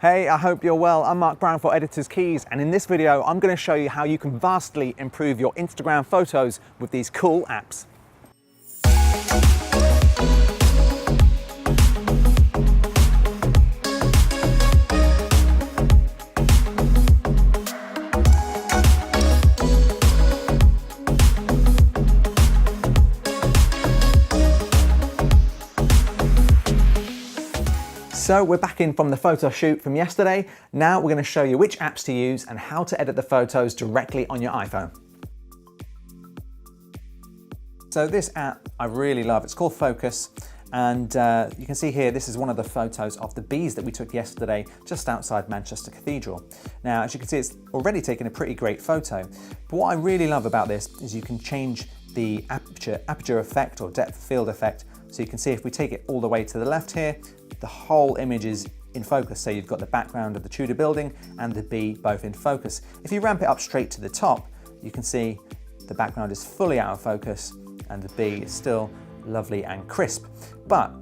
Hey, I hope you're well. I'm Mark Brown for Editor's Keys, and in this video I'm going to show you how you can vastly improve your Instagram photos with these cool apps. So we're back in from the photo shoot from yesterday. Now we're going to show you which apps to use and how to edit the photos directly on your iPhone. So this app I really love. It's called Focus, and you can see here this is one of the photos of the bees that we took yesterday just outside Manchester Cathedral. Now as you can see, it's already taken a pretty great photo, but what I really love about this is you can change the aperture effect or depth of field effect. So you can see if we take it all the way to the left here, the whole image is in focus. So you've got the background of the Tudor building and the bee both in focus. If you ramp it up straight to the top, you can see the background is fully out of focus and the bee is still lovely and crisp. But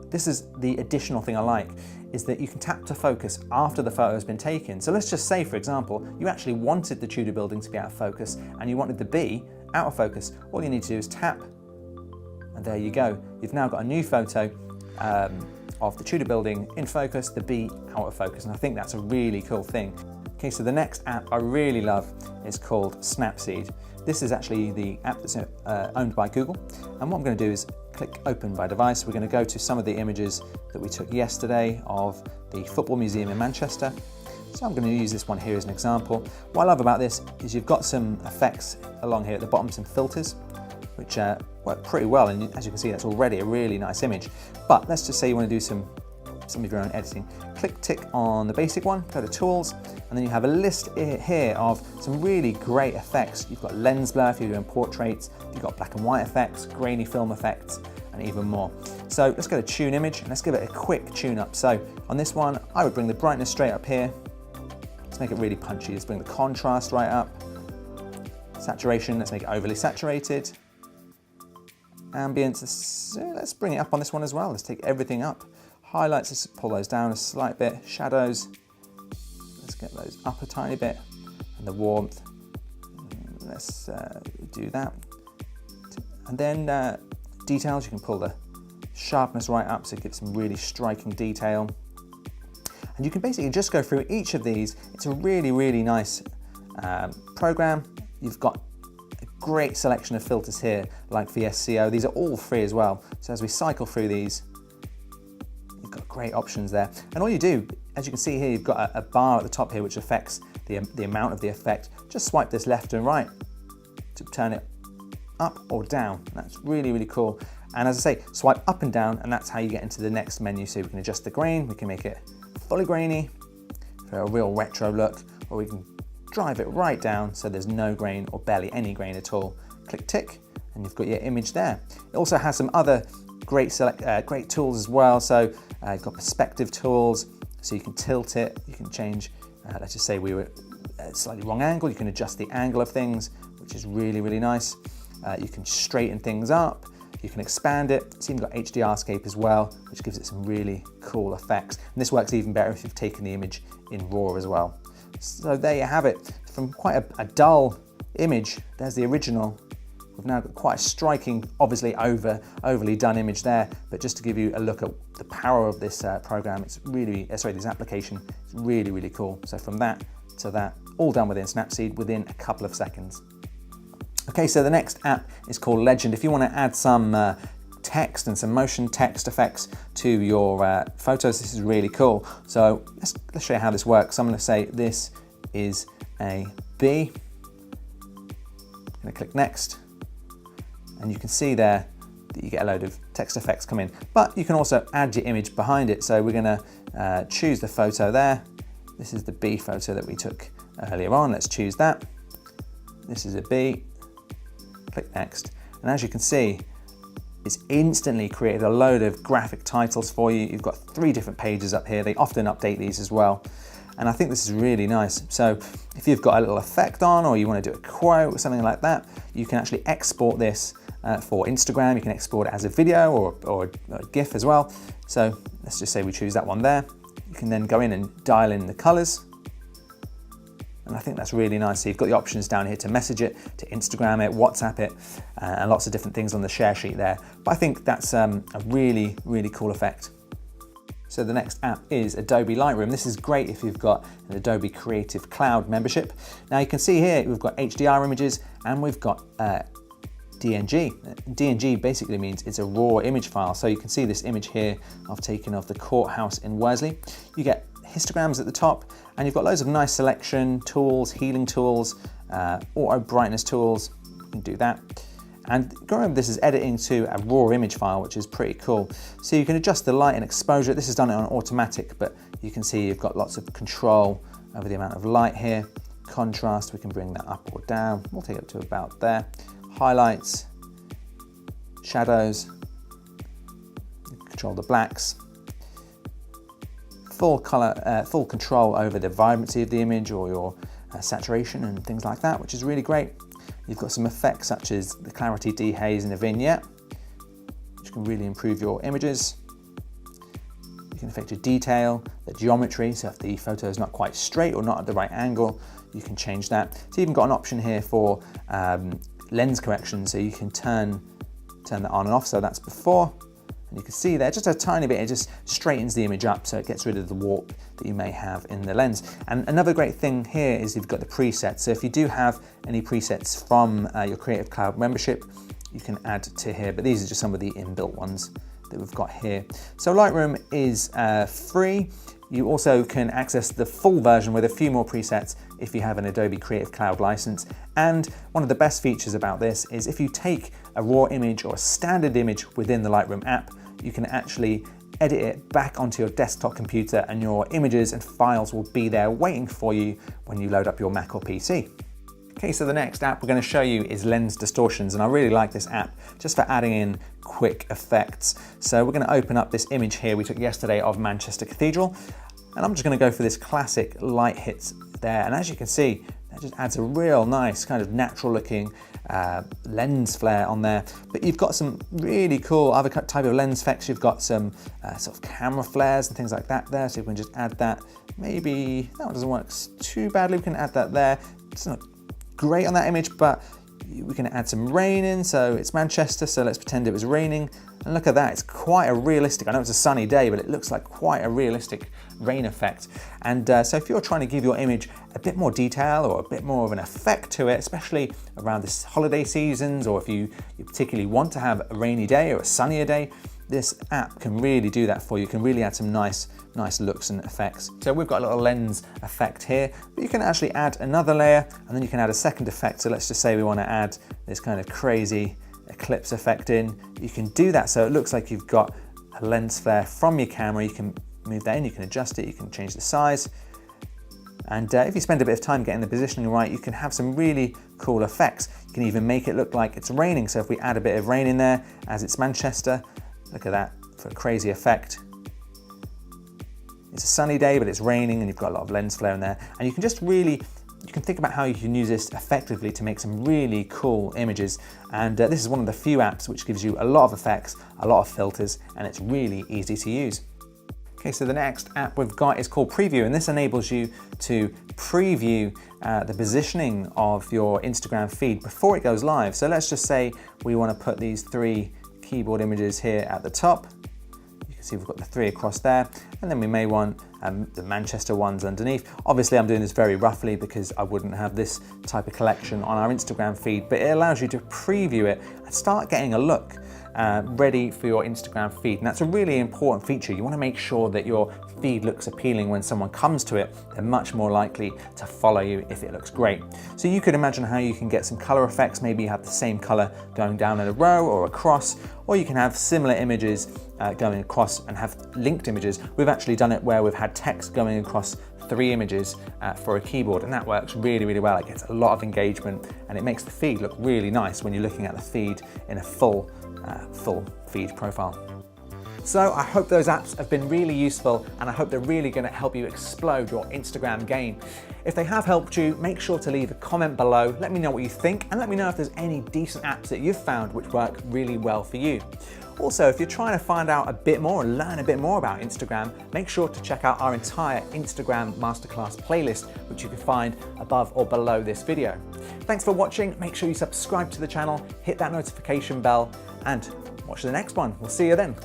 this is the additional thing I like, is that you can tap to focus after the photo has been taken. So let's just say, for example, you actually wanted the Tudor building to be out of focus and you wanted the bee out of focus. All you need to do is tap, and there you go. You've now got a new photo of the Tudor building in focus, the bee out of focus, and I think that's a really cool thing. Okay, so the next app I really love is called Snapseed. This is actually the app that's owned by Google, and what I'm going to do is click Open by Device. We're going to go to some of the images that we took yesterday of the Football Museum in Manchester. So I'm going to use this one here as an example. What I love about this is you've got some effects along here at the bottom, some filters, which work pretty well, and as you can see that's already a really nice image. But let's just say you want to do some of your own editing. Tick on the basic one, go to Tools, and then you have a list here of some really great effects. You've got lens blur if you're doing portraits, you've got black and white effects, grainy film effects, and even more. So let's go to Tune Image, and let's give it a quick tune up. So on this one, I would bring the brightness straight up here. Let's make it really punchy. Let's bring the contrast right up. Saturation, let's make it overly saturated. Ambience, let's bring it up on this one as well. Let's take everything up. Highlights, let's pull those down a slight bit. Shadows, let's get those up a tiny bit. And the warmth, let's do that. And then details, you can pull the sharpness right up so it gives some really striking detail. And you can basically just go through each of these. It's a really, really nice program. You've got a great selection of filters here, like for SEO. These are all free as well. So as we cycle through these, you've got great options there. And all you do, as you can see here, you've got a bar at the top here which affects the amount of the effect. Just swipe this left and right to turn it up or down. That's really, really cool. And as I say, swipe up and down, and that's how you get into the next menu. So we can adjust the grain, we can make it fully grainy for a real retro look, or we can drive it right down so there's no grain or barely any grain at all. Click tick and you've got your image there. It also has some other great tools as well. So you've got perspective tools, so you can tilt it, you can change, let's just say we were at a slightly wrong angle, you can adjust the angle of things, which is really, really nice. You can straighten things up, you can expand it. It's even got HDRscape as well, which gives it some really cool effects. And this works even better if you've taken the image in RAW as well. So there you have it. From quite a dull image, there's the original. We've now got quite a striking, obviously overly done image there, but just to give you a look at the power of this program, it's really, this application, it's really, really cool. So from that to that, all done within Snapseed within a couple of seconds. Okay, so the next app is called Legend. If you want to add some text and some motion text effects to your photos, this is really cool. So let's show you how this works. I'm going to say this is a bee. I'm going to click next, and you can see there that you get a load of text effects come in. But you can also add your image behind it. So we're going to choose the photo there. This is the bee photo that we took earlier on. Let's choose that. This is a bee. Click next, and as you can see, it's instantly created a load of graphic titles for you. You've got 3 different pages up here. They often update these as well, and I think this is really nice. So if you've got a little effect on, or you want to do a quote or something like that, you can actually export this for Instagram. You can export it as a video or a GIF as well. So let's just say we choose that one there. You can then go in and dial in the colors. And I think that's really nice. So you've got the options down here to message it, to Instagram it, WhatsApp it, and lots of different things on the share sheet there. But I think that's a really, really cool effect. So the next app is Adobe Lightroom. This is great if you've got an Adobe Creative Cloud membership. Now you can see here we've got HDR images and we've got DNG. DNG basically means it's a raw image file. So you can see this image here I've taken of the courthouse in Worsley. You get histograms at the top, and you've got loads of nice selection tools, healing tools, auto brightness tools. You can do that. And remember, this is editing to a raw image file, which is pretty cool. So you can adjust the light and exposure. This is done on automatic, but you can see you've got lots of control over the amount of light here. Contrast, we can bring that up or down. We'll take it up to about there. Highlights, shadows, control the blacks. Full color, full control over the vibrancy of the image or your saturation and things like that, which is really great. You've got some effects such as the clarity, dehaze, and a vignette, which can really improve your images. You can affect your detail, the geometry, so if the photo is not quite straight or not at the right angle, you can change that. So you've even got an option here for lens correction, so you can turn that on and off. So that's before, and you can see there just a tiny bit, it just straightens the image up so it gets rid of the warp that you may have in the lens. And another great thing here is you've got the presets. So if you do have any presets from your Creative Cloud membership, you can add to here, but these are just some of the inbuilt ones that we've got here. So Lightroom is free. You also can access the full version with a few more presets if you have an Adobe Creative Cloud license. And one of the best features about this is if you take a raw image or a standard image within the Lightroom app, you can actually edit it back onto your desktop computer, and your images and files will be there waiting for you when you load up your Mac or PC. Okay, so the next app we're going to show you is Lens Distortions, and I really like this app just for adding in quick effects. So we're going to open up this image here we took yesterday of Manchester Cathedral, and I'm just going to go for this classic light hits there, and as you can see, that just adds a real nice kind of natural looking lens flare on there. But you've got some really cool other type of lens effects. You've got some sort of camera flares and things like that there, so you can just add that. Maybe that one doesn't work too badly, we can add that there. It's not great on that image, but we can add some rain in. So it's Manchester, so let's pretend it was raining, and look at that, it's quite a realistic, I know it's a sunny day, but it looks like quite a realistic rain effect. And so if you're trying to give your image a bit more detail or a bit more of an effect to it, especially around this holiday seasons, or if you particularly want to have a rainy day or a sunnier day, this app can really do that for you. You can really add some nice looks and effects. So we've got a little lens effect here, but you can actually add another layer, and then you can add a second effect. So let's just say we want to add this kind of crazy eclipse effect in. You can do that so it looks like you've got a lens flare from your camera. You can move that in, you can adjust it, you can change the size. And if you spend a bit of time getting the positioning right, you can have some really cool effects. You can even make it look like it's raining. So if we add a bit of rain in there, as it's Manchester, look at that for a crazy effect. It's a sunny day, but it's raining, and you've got a lot of lens flare in there. And you can just really, you can think about how you can use this effectively to make some really cool images. And this is one of the few apps which gives you a lot of effects, a lot of filters, and it's really easy to use. Okay, so the next app we've got is called Preview, and this enables you to preview the positioning of your Instagram feed before it goes live. So let's just say we want to put these 3 keyboard images here at the top. You can see we've got the 3 across there, and then we may want the Manchester ones underneath. Obviously I'm doing this very roughly because I wouldn't have this type of collection on our Instagram feed, but it allows you to preview it and start getting a look ready for your Instagram feed. And that's a really important feature. You want to make sure that your feed looks appealing when someone comes to it. They're much more likely to follow you if it looks great. So you could imagine how you can get some color effects. Maybe you have the same color going down in a row or across, or you can have similar images going across and have linked images. We've actually done it where we've had text going across 3 images for a keyboard, and that works really, really well. It gets a lot of engagement, and it makes the feed look really nice when you're looking at the feed in a full feed profile. So I hope those apps have been really useful, and I hope they're really going to help you explode your Instagram game. If they have helped you, make sure to leave a comment below, let me know what you think, and let me know if there's any decent apps that you've found which work really well for you. Also, if you're trying to find out a bit more and learn a bit more about Instagram, make sure to check out our entire Instagram Masterclass playlist, which you can find above or below this video. Thanks for watching. Make sure you subscribe to the channel, hit that notification bell, and watch the next one. We'll see you then.